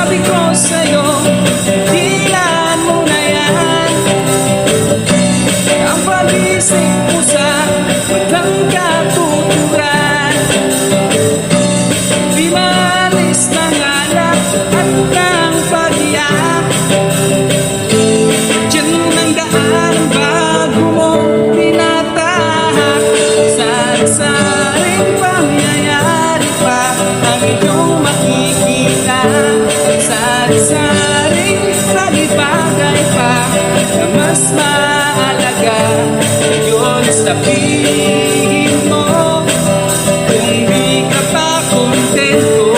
sabi ko sa'yo, tigilan mo na yan. Ang pag-isip mo sa walang katuturan, di maalis ng alak at ng pag-iyak. Diyan mo nang daan bago mo tinatahak. Sari-saring pangyayari pa ang iyong makikita. Sari-saring bagay pa na mas mahalaga. Yun sabihin mo kung di ka pa kontento.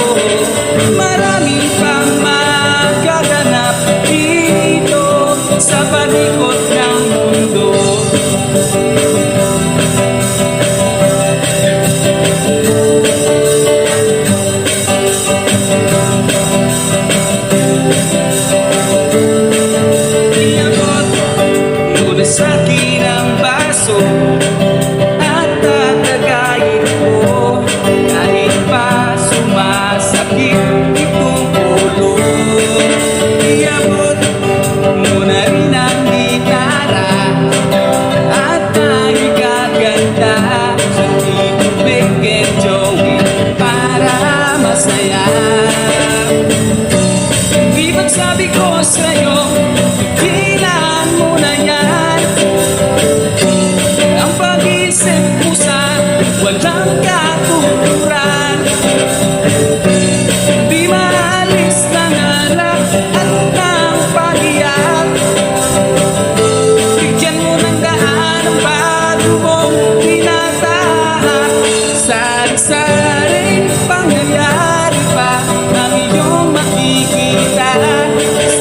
Maraming pang magaganap dito sa palikot ng mundo. Sa akin ang baso at tatagayin ko, kahit pa sumasakit itong ulo. Iabot mo na rin ang gitara at nagaganda sa Tito Vic and Joey para masaya. Di ba't sabi ko sa'yo, tigilan mo na yan. Walang katuturan, di maalis ng alak at ng pag-iyak. Bigyan mo ng daan ang bago mong tinatahak. Sari-saring pangyayari pa ang iyong makikita.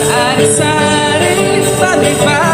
Sari-saring bagay pa